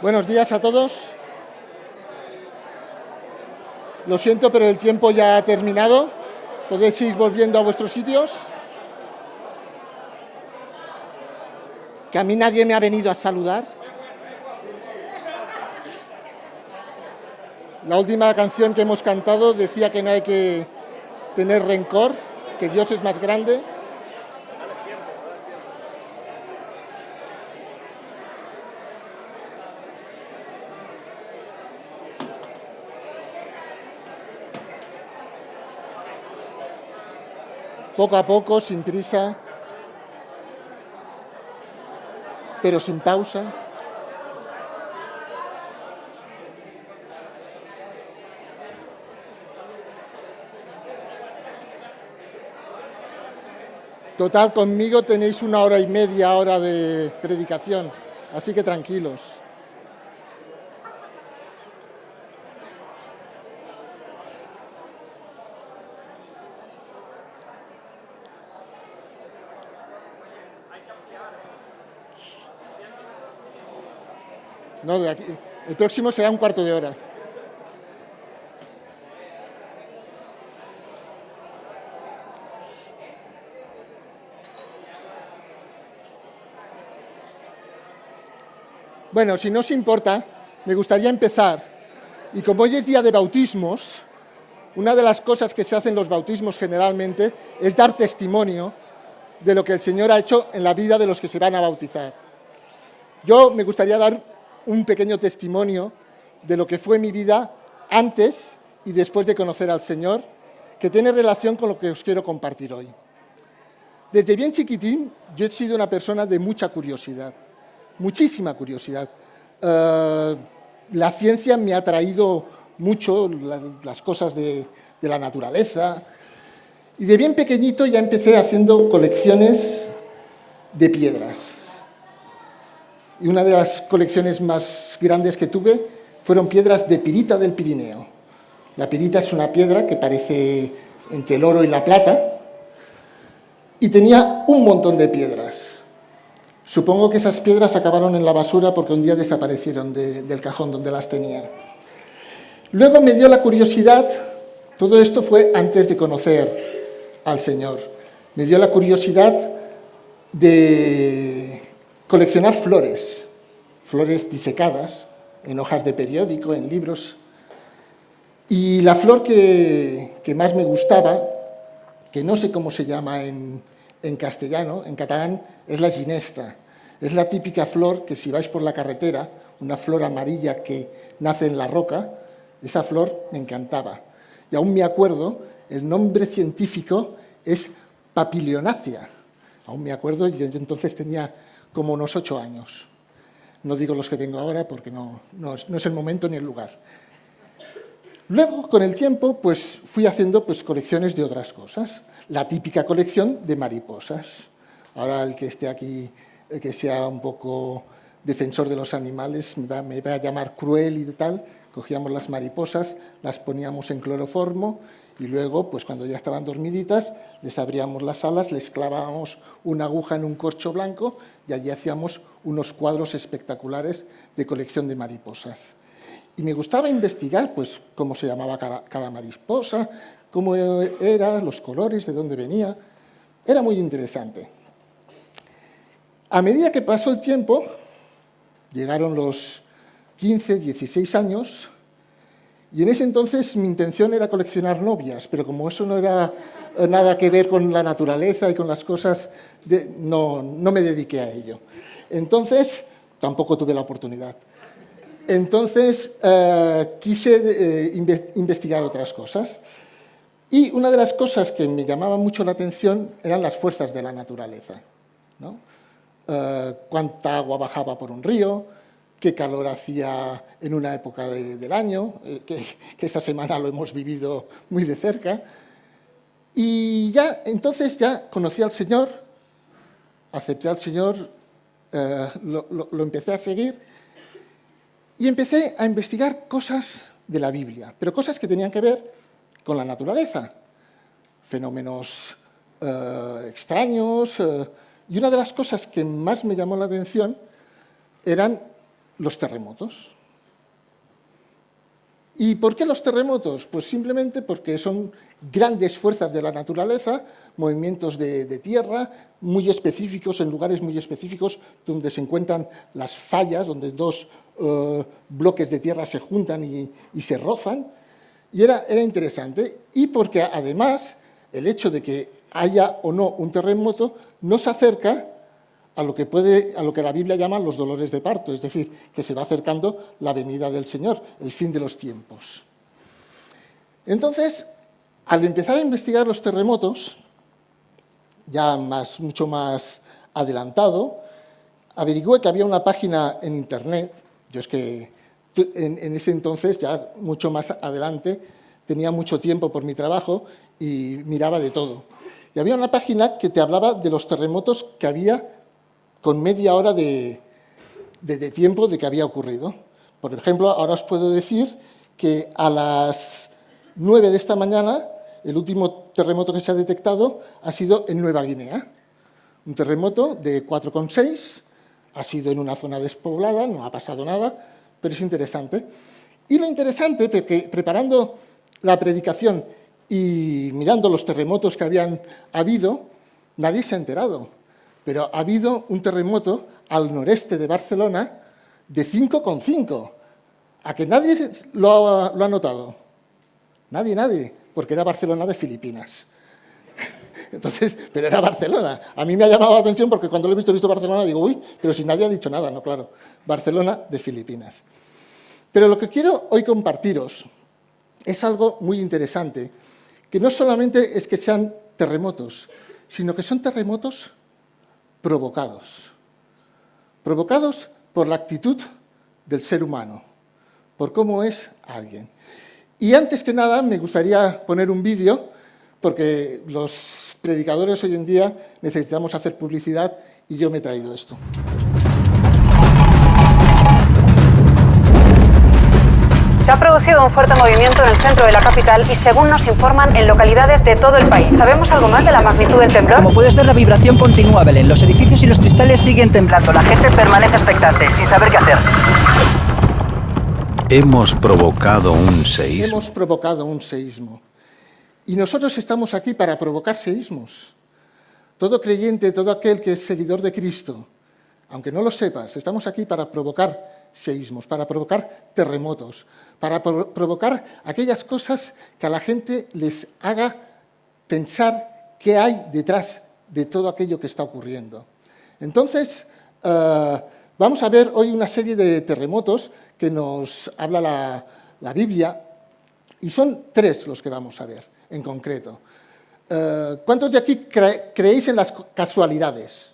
Buenos días a todos. Lo siento, pero el tiempo ya ha terminado. ¿Podéis ir volviendo a vuestros sitios? Que a mí nadie me ha venido a saludar. La última canción que hemos cantado decía que no hay que tener rencor, que Dios es más grande. Poco a poco, sin prisa, pero sin pausa. Total, conmigo tenéis 1 hora y media de predicación, así que tranquilos. No, de aquí, el próximo será 1/4 de hora. Bueno, si no os importa, me gustaría empezar. Y como hoy es día de bautismos, una de las cosas que se hacen en los bautismos generalmente es dar testimonio de lo que el Señor ha hecho en la vida de los que se van a bautizar. Yo me gustaría dar un pequeño testimonio de lo que fue mi vida antes y después de conocer al Señor, que tiene relación con lo que os quiero compartir hoy. Desde bien chiquitín, yo he sido una persona de mucha curiosidad, muchísima curiosidad. La ciencia me ha atraído mucho, las cosas de la naturaleza, y de bien pequeñito ya empecé haciendo colecciones de piedras. Y una de las colecciones más grandes que tuve fueron piedras de pirita del Pirineo. La pirita es una piedra que parece entre el oro y la plata, y tenía un montón de piedras. Supongo que esas piedras acabaron en la basura porque un día desaparecieron del cajón donde las tenía. Luego me dio la curiosidad, todo esto fue antes de conocer al Señor, me dio la curiosidad de coleccionar flores disecadas en hojas de periódico, en libros. Y la flor que más me gustaba, que no sé cómo se llama en castellano, en catalán, es la ginesta. Es la típica flor que si vais por la carretera, una flor amarilla que nace en la roca, esa flor me encantaba. Y aún me acuerdo, el nombre científico es papilionácea. Aún me acuerdo, yo entonces tenía como unos 8 años. No digo los que tengo ahora porque no es el momento ni el lugar. Luego, con el tiempo, pues fui haciendo colecciones de otras cosas. La típica colección de mariposas. Ahora el que esté aquí, que sea un poco defensor de los animales, me va a llamar cruel y tal. Cogíamos las mariposas, las poníamos en cloroformo y luego, pues cuando ya estaban dormiditas, les abríamos las alas, les clavábamos una aguja en un corcho blanco y allí hacíamos unos cuadros espectaculares de colección de mariposas. Y me gustaba investigar, pues, cómo se llamaba cada mariposa, cómo era, los colores, de dónde venía. Era muy interesante. A medida que pasó el tiempo, llegaron los 15, 16 años, y en ese entonces mi intención era coleccionar novias, pero como eso no era nada que ver con la naturaleza y con las cosas, no me dediqué a ello. Entonces, tampoco tuve la oportunidad. Entonces, quise investigar otras cosas. Y una de las cosas que me llamaba mucho la atención eran las fuerzas de la naturaleza, ¿no? Cuánta agua bajaba por un río, qué calor hacía en una época del año, que esta semana lo hemos vivido muy de cerca. Y entonces ya conocí al Señor, acepté al Señor, lo empecé a seguir y empecé a investigar cosas de la Biblia, pero cosas que tenían que ver con la naturaleza, fenómenos extraños. Y una de las cosas que más me llamó la atención eran los terremotos. ¿Y por qué los terremotos? Pues simplemente porque son grandes fuerzas de la naturaleza, movimientos de tierra muy específicos, en lugares muy específicos, donde se encuentran las fallas, donde dos bloques de tierra se juntan y se rozan. Y era interesante. Y porque además el hecho de que haya o no un terremoto nos acerca a lo que la Biblia llama los dolores de parto, es decir, que se va acercando la venida del Señor, el fin de los tiempos. Entonces, al empezar a investigar los terremotos, ya mucho más adelantado, averigüé que había una página en Internet. Yo es que en ese entonces, ya mucho más adelante, tenía mucho tiempo por mi trabajo y miraba de todo. Y había una página que te hablaba de los terremotos que había con media hora de tiempo de que había ocurrido. Por ejemplo, ahora os puedo decir que a las 9 de esta mañana, el último terremoto que se ha detectado ha sido en Nueva Guinea. Un terremoto de 4,6, ha sido en una zona despoblada, no ha pasado nada, pero es interesante. Y lo interesante, porque preparando la predicación y mirando los terremotos que habían habido, nadie se ha enterado. Pero ha habido un terremoto al noreste de Barcelona de 5,5. ¿A que nadie lo ha notado? Nadie, porque era Barcelona de Filipinas. Entonces, pero era Barcelona. A mí me ha llamado la atención porque cuando lo he visto Barcelona digo, uy, pero si nadie ha dicho nada, no, claro. Barcelona de Filipinas. Pero lo que quiero hoy compartiros es algo muy interesante, que no solamente es que sean terremotos, sino que son terremotos provocados por la actitud del ser humano, por cómo es alguien. Y antes que nada me gustaría poner un vídeo, porque los predicadores hoy en día necesitamos hacer publicidad y yo me he traído esto. Se ha producido un fuerte movimiento en el centro de la capital y, según nos informan, en localidades de todo el país. ¿Sabemos algo más de la magnitud del temblor? Como puedes ver, la vibración continúa, Belén. Los edificios y los cristales siguen temblando. La gente permanece expectante, sin saber qué hacer. Hemos provocado un seísmo. Hemos provocado un seísmo. Y nosotros estamos aquí para provocar seísmos. Todo creyente, todo aquel que es seguidor de Cristo, aunque no lo sepas, estamos aquí para provocar seísmos, para provocar terremotos, para provocar aquellas cosas que a la gente les haga pensar qué hay detrás de todo aquello que está ocurriendo. Entonces, vamos a ver hoy una serie de terremotos que nos habla la Biblia, y son 3 los que vamos a ver en concreto. ¿Cuántos de aquí creéis en las casualidades?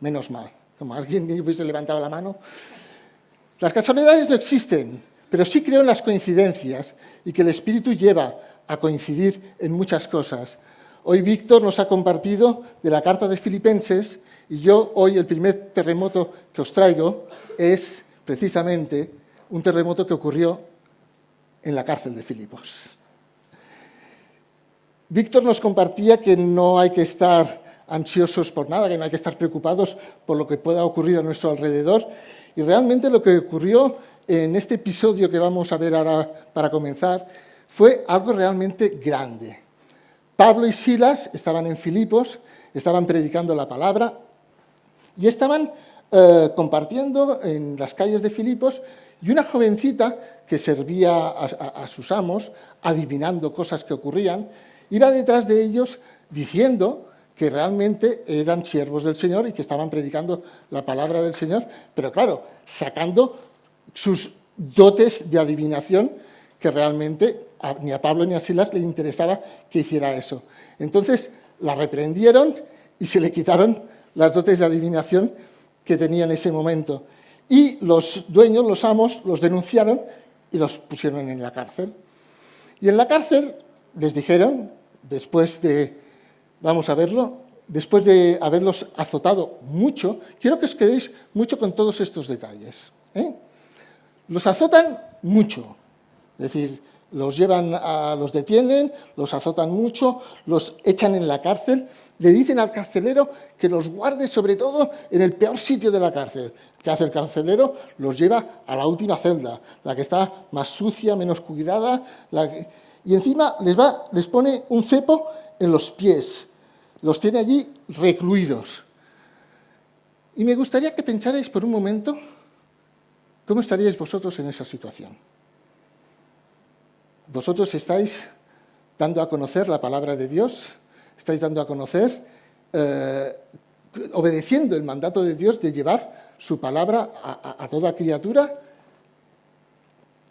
Menos mal, como alguien hubiese levantado la mano. Las casualidades no existen, pero sí creo en las coincidencias y que el Espíritu lleva a coincidir en muchas cosas. Hoy Víctor nos ha compartido de la carta de Filipenses y yo hoy el primer terremoto que os traigo es precisamente un terremoto que ocurrió en la cárcel de Filipos. Víctor nos compartía que no hay que estar ansiosos por nada, que no hay que estar preocupados por lo que pueda ocurrir a nuestro alrededor. Y realmente lo que ocurrió en este episodio que vamos a ver ahora para comenzar fue algo realmente grande. Pablo y Silas estaban en Filipos, estaban predicando la palabra y estaban compartiendo en las calles de Filipos, y una jovencita que servía a sus amos, adivinando cosas que ocurrían, iba detrás de ellos diciendo que realmente eran siervos del Señor y que estaban predicando la palabra del Señor, pero claro, sacando sus dotes de adivinación, que realmente ni a Pablo ni a Silas le interesaba que hiciera eso. Entonces la reprendieron y se le quitaron las dotes de adivinación que tenía en ese momento. Y los dueños, los amos, los denunciaron y los pusieron en la cárcel. Y en la cárcel les dijeron, después de, vamos a verlo, después de haberlos azotado mucho, quiero que os quedéis mucho con todos estos detalles. Los azotan mucho, es decir, los detienen, los azotan mucho, los echan en la cárcel, Le dicen al carcelero que los guarde sobre todo en el peor sitio de la cárcel. ¿Qué hace el carcelero? Los lleva a la última celda, la que está más sucia, menos cuidada, y encima les pone un cepo en los pies. Los tiene allí recluidos. Y me gustaría que pensarais por un momento cómo estaríais vosotros en esa situación. Vosotros estáis dando a conocer la palabra de Dios, estáis dando a conocer, obedeciendo el mandato de Dios de llevar su palabra a toda criatura,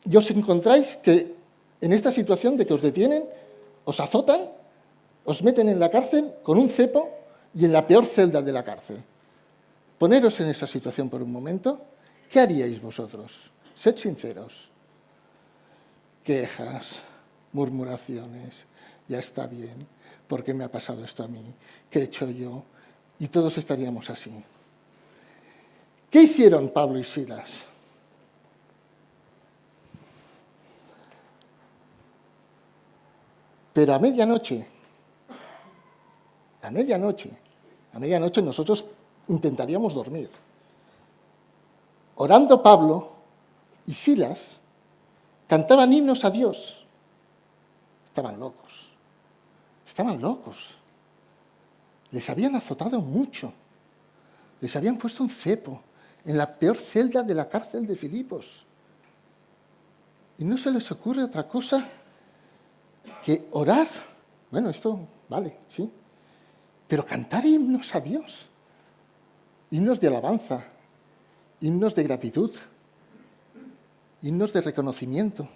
y os encontráis que en esta situación de que os detienen, os azotan, os meten en la cárcel con un cepo y en la peor celda de la cárcel. Poneros en esa situación por un momento. ¿Qué haríais vosotros? Sed sinceros. Quejas, murmuraciones, ya está bien, ¿por qué me ha pasado esto a mí? ¿Qué he hecho yo? Y todos estaríamos así. ¿Qué hicieron Pablo y Silas? Pero a medianoche nosotros intentaríamos dormir. Orando Pablo y Silas cantaban himnos a Dios. Estaban locos. Les habían azotado mucho. Les habían puesto un cepo en la peor celda de la cárcel de Filipos. Y no se les ocurre otra cosa que orar. Bueno, esto vale, sí. Pero cantar himnos a Dios. Himnos de alabanza. Himnos de gratitud. Himnos de reconocimiento.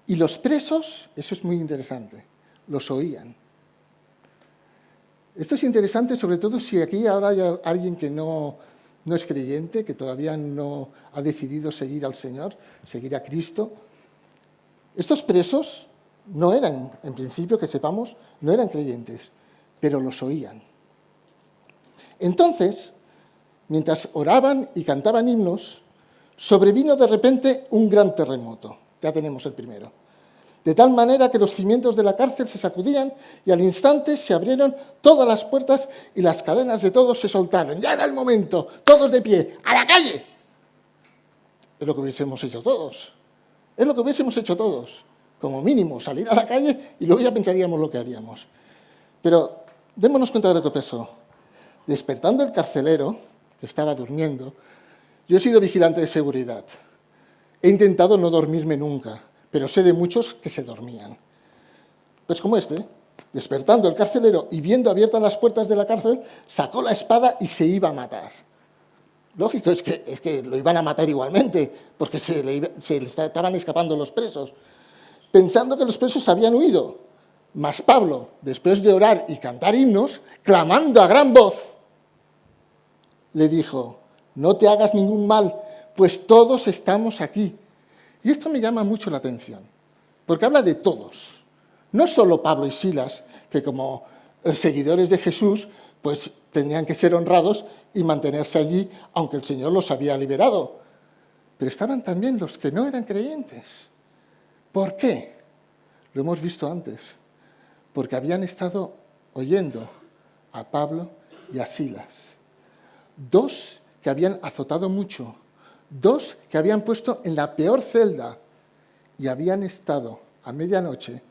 Y los presos, eso es muy interesante, los oían. Esto es interesante sobre todo si aquí ahora hay alguien que no es creyente, que todavía no ha decidido seguir al Señor, seguir a Cristo. Estos presos no eran, en principio que sepamos, no eran creyentes, pero los oían. Entonces, mientras oraban y cantaban himnos, sobrevino de repente un gran terremoto. Ya tenemos el primero. De tal manera que los cimientos de la cárcel se sacudían y al instante se abrieron todas las puertas y las cadenas de todos se soltaron. Ya era el momento, todos de pie, ¡a la calle! Es lo que hubiésemos hecho todos. Es lo que hubiésemos hecho todos. Como mínimo, salir a la calle y luego ya pensaríamos lo que haríamos. Pero démonos cuenta de lo que pasó. Despertando el carcelero, que estaba durmiendo, yo he sido vigilante de seguridad. He intentado no dormirme nunca, pero sé de muchos que se dormían. Pues como despertando el carcelero y viendo abiertas las puertas de la cárcel, sacó la espada y se iba a matar. Lógico, es que lo iban a matar igualmente, porque se le estaban escapando los presos, pensando que los presos habían huido. Mas Pablo, después de orar y cantar himnos, clamando a gran voz, le dijo: no te hagas ningún mal, pues todos estamos aquí. Y esto me llama mucho la atención, porque habla de todos. No solo Pablo y Silas, que como seguidores de Jesús, pues tenían que ser honrados y mantenerse allí, aunque el Señor los había liberado. Pero estaban también los que no eran creyentes. ¿Por qué? Lo hemos visto antes. Porque habían estado oyendo a Pablo y a Silas. Dos que habían azotado mucho, dos que habían puesto en la peor celda y habían estado a medianoche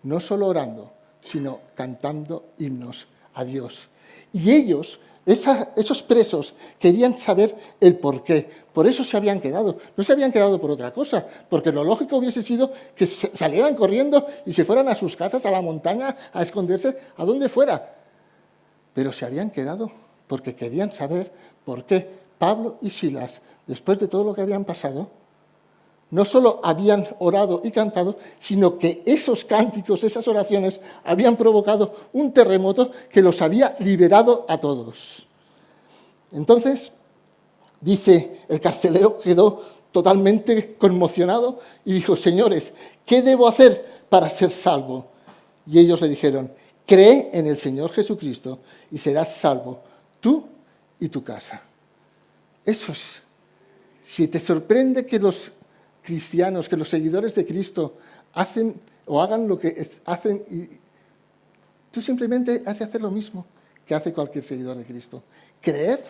no solo orando, sino cantando himnos a Dios. Y ellos, esos presos, querían saber el porqué. Por eso se habían quedado. No se habían quedado por otra cosa, porque lo lógico hubiese sido que salieran corriendo y se fueran a sus casas, a la montaña, a esconderse, a donde fuera. Pero se habían quedado porque querían saber por qué Pablo y Silas, después de todo lo que habían pasado, no solo habían orado y cantado, sino que esos cánticos, esas oraciones, habían provocado un terremoto que los había liberado a todos. Entonces, dice, el carcelero quedó totalmente conmocionado y dijo: señores, ¿qué debo hacer para ser salvo? Y ellos le dijeron: cree en el Señor Jesucristo y serás salvo, tú y tu casa. Eso es. Si te sorprende que los cristianos, que los seguidores de Cristo hacen o hagan lo que hacen Tú simplemente has de hacer lo mismo que hace cualquier seguidor de Cristo. Creer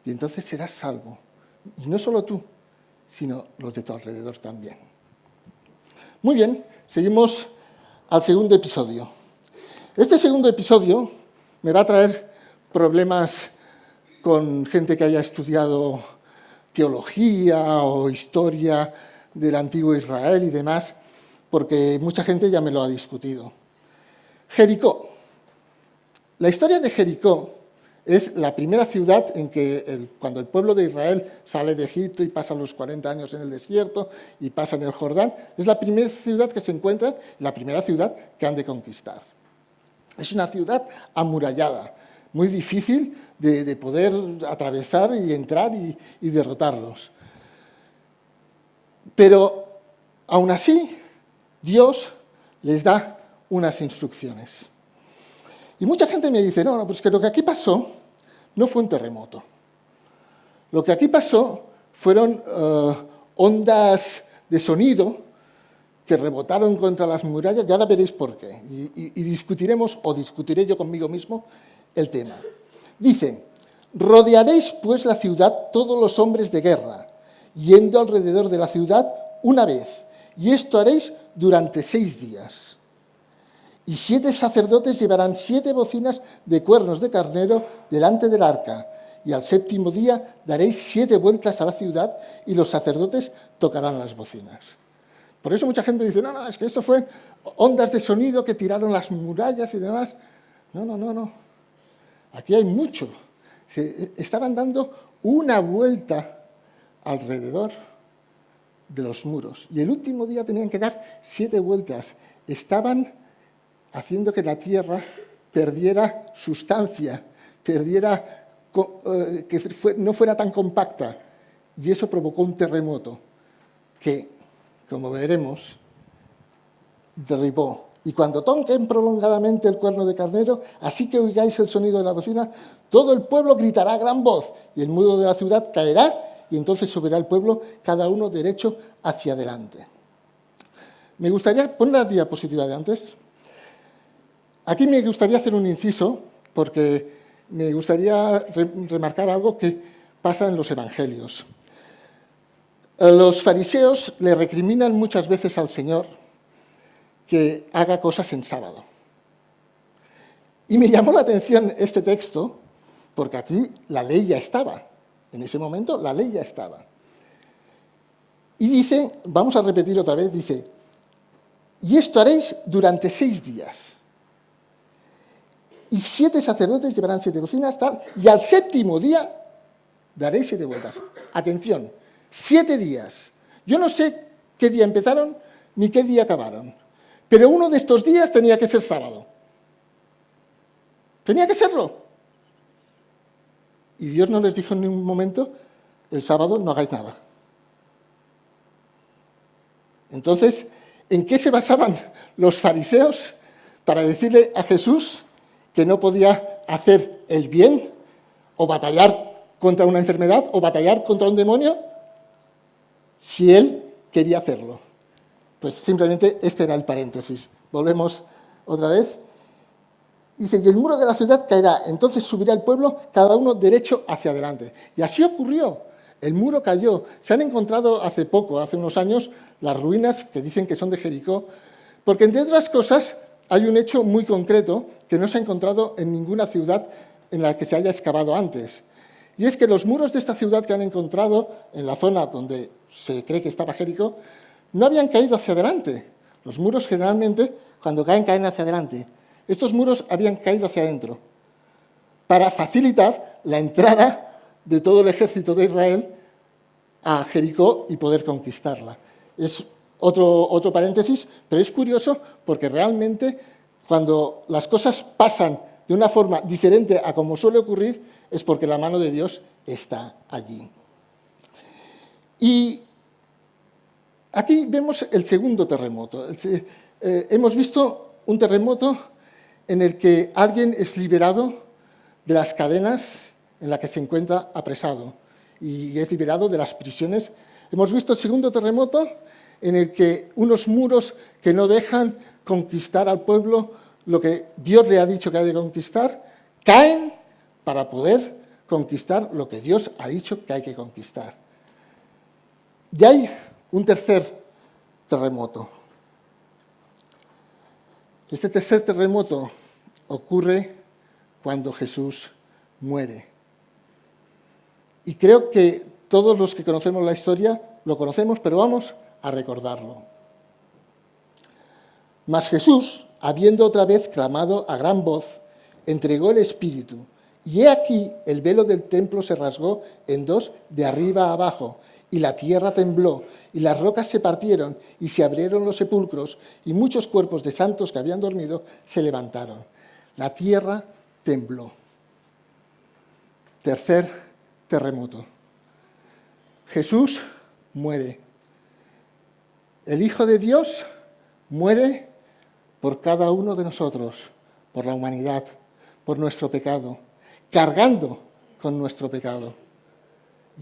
y entonces serás salvo. Y no solo tú, sino los de tu alrededor también. Muy bien, seguimos al segundo episodio. Este segundo episodio me va a traer problemas con gente que haya estudiado teología o historia del antiguo Israel y demás, porque mucha gente ya me lo ha discutido. Jericó. La historia de Jericó es la primera ciudad en que, cuando el pueblo de Israel sale de Egipto y pasa los 40 años en el desierto y pasa en el Jordán, es la primera ciudad que se encuentra, la primera ciudad que han de conquistar. Es una ciudad amurallada, muy difícil de poder atravesar y entrar y derrotarlos. Pero, aún así, Dios les da unas instrucciones. Y mucha gente me dice, no, pues que lo que aquí pasó no fue un terremoto. Lo que aquí pasó fueron ondas de sonido que rebotaron contra las murallas, ya ahora veréis por qué. Y discutiremos, o discutiré yo conmigo mismo, el tema. Dice, rodearéis pues la ciudad todos los hombres de guerra, yendo alrededor de la ciudad una vez, y esto haréis durante 6 días. Y 7 sacerdotes llevarán 7 bocinas de cuernos de carnero delante del arca, y al 7º día daréis 7 vueltas a la ciudad, y los sacerdotes tocarán las bocinas. Por eso mucha gente dice, no, es que esto fue ondas de sonido que tiraron las murallas y demás. No. Aquí hay mucho. Estaban dando una vuelta alrededor de los muros. Y el último día tenían que dar 7 vueltas. Estaban haciendo que la tierra perdiera sustancia, que no fuera tan compacta. Y eso provocó un terremoto que, como veremos, derribó. Y cuando toquen prolongadamente el cuerno de carnero, así que oigáis el sonido de la bocina, todo el pueblo gritará a gran voz, y el muro de la ciudad caerá, y entonces subirá el pueblo, cada uno derecho hacia adelante. Me gustaría poner la diapositiva de antes. Aquí me gustaría hacer un inciso, porque me gustaría remarcar algo que pasa en los evangelios. Los fariseos le recriminan muchas veces al Señor que haga cosas en sábado. Y me llamó la atención este texto, porque aquí la ley ya estaba. En ese momento la ley ya estaba. Y dice, vamos a repetir otra vez, dice, y esto haréis durante 6 días. Y 7 sacerdotes llevarán 7 bocinas, tal, y al 7º día daréis 7 vueltas. Atención, 7 días. Yo no sé qué día empezaron ni qué día acabaron, pero uno de estos días tenía que ser sábado. Tenía que serlo. Y Dios no les dijo en ningún momento, el sábado no hagáis nada. Entonces, ¿en qué se basaban los fariseos para decirle a Jesús que no podía hacer el bien o batallar contra una enfermedad o batallar contra un demonio si él quería hacerlo? Pues simplemente este era el paréntesis. Volvemos otra vez. Dice, y el muro de la ciudad caerá, entonces subirá el pueblo, cada uno derecho hacia adelante. Y así ocurrió. El muro cayó. Se han encontrado hace poco, hace unos años, las ruinas que dicen que son de Jericó, porque entre otras cosas hay un hecho muy concreto que no se ha encontrado en ninguna ciudad en la que se haya excavado antes. Y es que los muros de esta ciudad que han encontrado en la zona donde se cree que estaba Jericó, no habían caído hacia adelante. Los muros generalmente, cuando caen hacia adelante. Estos muros habían caído hacia adentro para facilitar la entrada de todo el ejército de Israel a Jericó y poder conquistarla. Es otro paréntesis, pero es curioso porque realmente cuando las cosas pasan de una forma diferente a como suele ocurrir es porque la mano de Dios está allí. Y aquí vemos el segundo terremoto. Hemos visto un terremoto en el que alguien es liberado de las cadenas en las que se encuentra apresado y es liberado de las prisiones. Hemos visto el segundo terremoto en el que unos muros que no dejan conquistar al pueblo lo que Dios le ha dicho que ha de conquistar, caen para poder conquistar lo que Dios ha dicho que hay que conquistar. Y hay un tercer terremoto. Este tercer terremoto ocurre cuando Jesús muere. Y creo que todos los que conocemos la historia lo conocemos, pero vamos a recordarlo. Mas Jesús, habiendo otra vez clamado a gran voz, entregó el Espíritu. Y he aquí el velo del templo se rasgó en dos de arriba a abajo, y la tierra tembló, y las rocas se partieron, y se abrieron los sepulcros, y muchos cuerpos de santos que habían dormido se levantaron. La tierra tembló. Tercer terremoto. Jesús muere. El Hijo de Dios muere por cada uno de nosotros, por la humanidad, por nuestro pecado, cargando con nuestro pecado.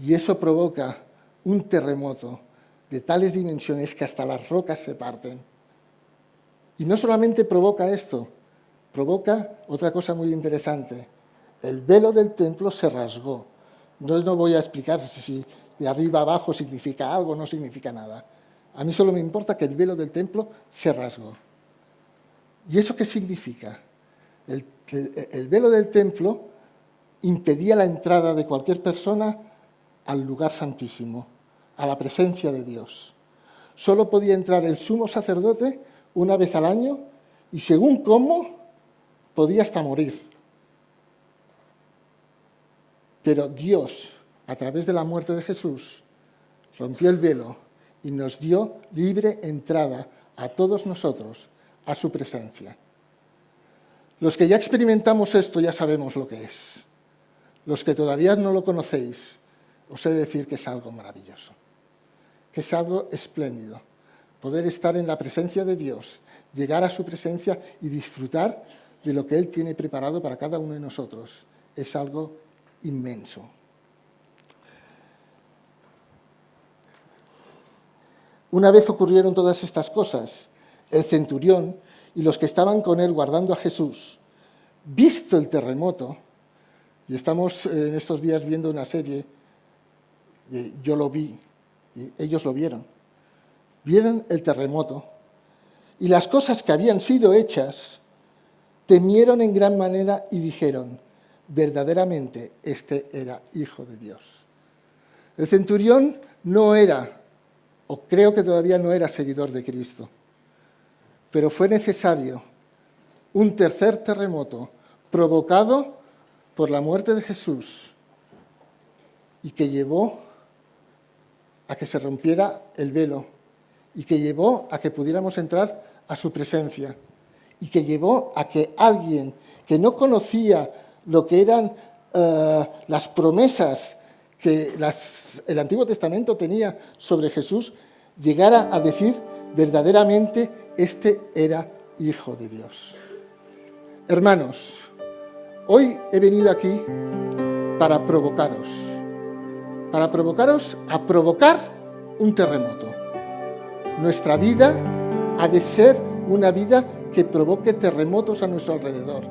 Y eso provoca un terremoto de tales dimensiones que hasta las rocas se parten. Y no solamente provoca esto, provoca otra cosa muy interesante. El velo del templo se rasgó. No voy a explicar si de arriba a abajo significa algo o no significa nada. A mí solo me importa que el velo del templo se rasgó. ¿Y eso qué significa? El velo del templo impedía la entrada de cualquier persona al lugar santísimo, a la presencia de Dios. Solo podía entrar el sumo sacerdote una vez al año y según cómo, podía hasta morir. Pero Dios, a través de la muerte de Jesús, rompió el velo y nos dio libre entrada a todos nosotros a su presencia. Los que ya experimentamos esto ya sabemos lo que es. Los que todavía no lo conocéis, os he de decir que es algo maravilloso, que es algo espléndido. Poder estar en la presencia de Dios, llegar a su presencia y disfrutar de lo que Él tiene preparado para cada uno de nosotros. Es algo inmenso. Una vez ocurrieron todas estas cosas, el centurión y los que estaban con él guardando a Jesús, visto el terremoto, y estamos en estos días viendo una serie, yo lo vi, y ellos lo vieron el terremoto, y las cosas que habían sido hechas, temieron en gran manera y dijeron, verdaderamente este era Hijo de Dios. El centurión no era, o creo que todavía no era seguidor de Cristo, pero fue necesario un tercer terremoto provocado por la muerte de Jesús y que llevó a que se rompiera el velo y que llevó a que pudiéramos entrar a su presencia y que llevó a que alguien que no conocía lo que eran las promesas que el Antiguo Testamento tenía sobre Jesús, llegara a decir verdaderamente este era Hijo de Dios. Hermanos, hoy he venido aquí para provocaros a provocar un terremoto. Nuestra vida ha de ser una vida que provoque terremotos a nuestro alrededor,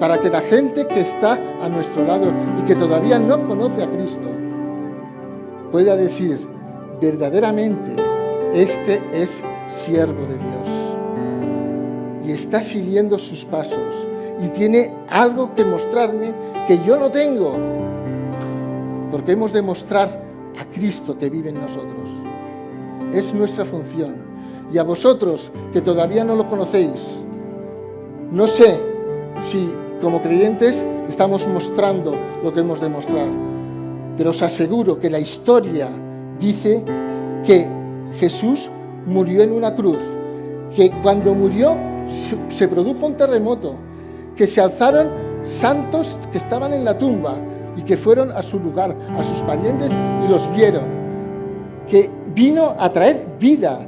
para que la gente que está a nuestro lado y que todavía no conoce a Cristo pueda decir verdaderamente este es siervo de Dios y está siguiendo sus pasos y tiene algo que mostrarme que yo no tengo, porque hemos de mostrar a Cristo que vive en nosotros. Es nuestra función. Y a vosotros que todavía no lo conocéis, no sé si como creyentes estamos mostrando lo que hemos de mostrar, pero os aseguro que la historia dice que Jesús murió en una cruz, que cuando murió se produjo un terremoto, que se alzaron santos que estaban en la tumba y que fueron a su lugar, a sus parientes y los vieron, que vino a traer vida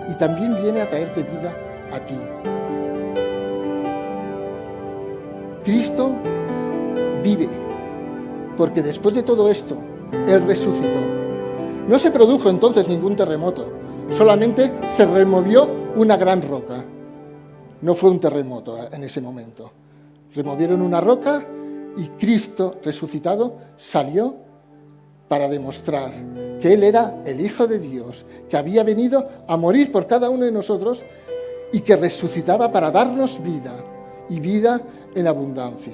y también viene a traerte vida a ti. Cristo vive, porque después de todo esto, Él resucitó. No se produjo entonces ningún terremoto, solamente se removió una gran roca. no fue un terremoto en ese momento. Removieron una roca y Cristo resucitado salió para demostrar que Él era el Hijo de Dios, que había venido a morir por cada uno de nosotros y que resucitaba para darnos vida, y vida en abundancia.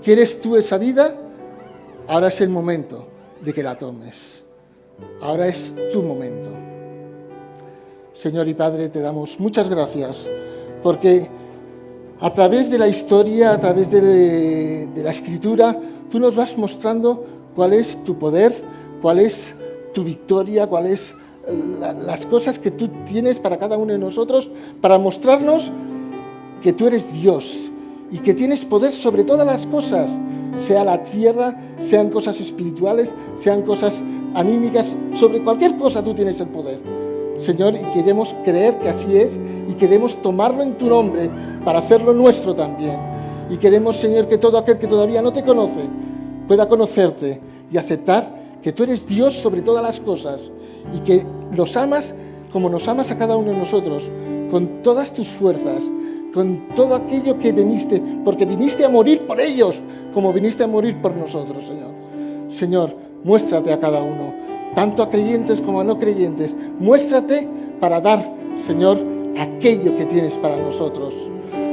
¿Quieres tú esa vida? Ahora es el momento de que la tomes. Ahora es tu momento. Señor y Padre, te damos muchas gracias, porque a través de la historia, a través de la Escritura, tú nos vas mostrando cuál es tu poder, cuál es tu victoria, cuáles las cosas que tú tienes para cada uno de nosotros, para mostrarnos que tú eres Dios y que tienes poder sobre todas las cosas, sea la tierra, sean cosas espirituales, sean cosas anímicas, sobre cualquier cosa tú tienes el poder, Señor, y queremos creer que así es, y queremos tomarlo en tu nombre para hacerlo nuestro también. Y queremos, Señor, que todo aquel que todavía no te conoce pueda conocerte y aceptar que tú eres Dios sobre todas las cosas y que los amas como nos amas a cada uno de nosotros, con todas tus fuerzas, con todo aquello que viniste, porque viniste a morir por ellos, como viniste a morir por nosotros, Señor. Señor, muéstrate a cada uno, tanto a creyentes como a no creyentes. Muéstrate para dar, Señor, aquello que tienes para nosotros.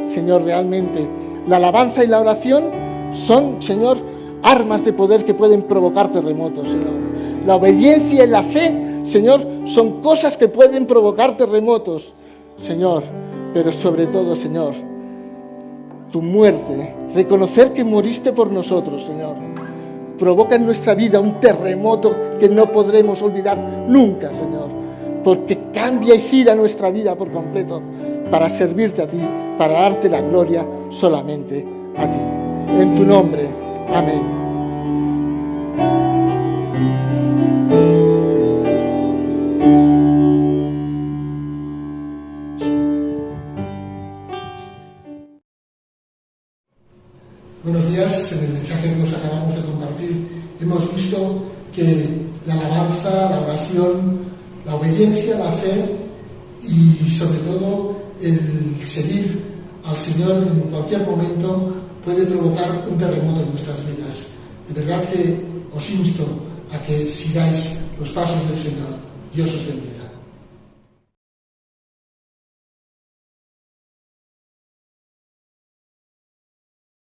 Señor, realmente, la alabanza y la oración son, Señor, armas de poder que pueden provocar terremotos, Señor. La obediencia y la fe, Señor, son cosas que pueden provocar terremotos, Señor. Pero sobre todo, Señor, tu muerte, reconocer que moriste por nosotros, Señor, provoca en nuestra vida un terremoto que no podremos olvidar nunca, Señor, porque cambia y gira nuestra vida por completo para servirte a ti, para darte la gloria solamente a ti. En tu nombre, amén. Buenos días. En el mensaje que nos acabamos de compartir hemos visto que la alabanza, la oración, la obediencia, la fe y sobre todo el seguir al Señor en cualquier momento puede provocar un terremoto en nuestras vidas. De verdad que os insto a que sigáis los pasos del Señor. Dios os bendiga.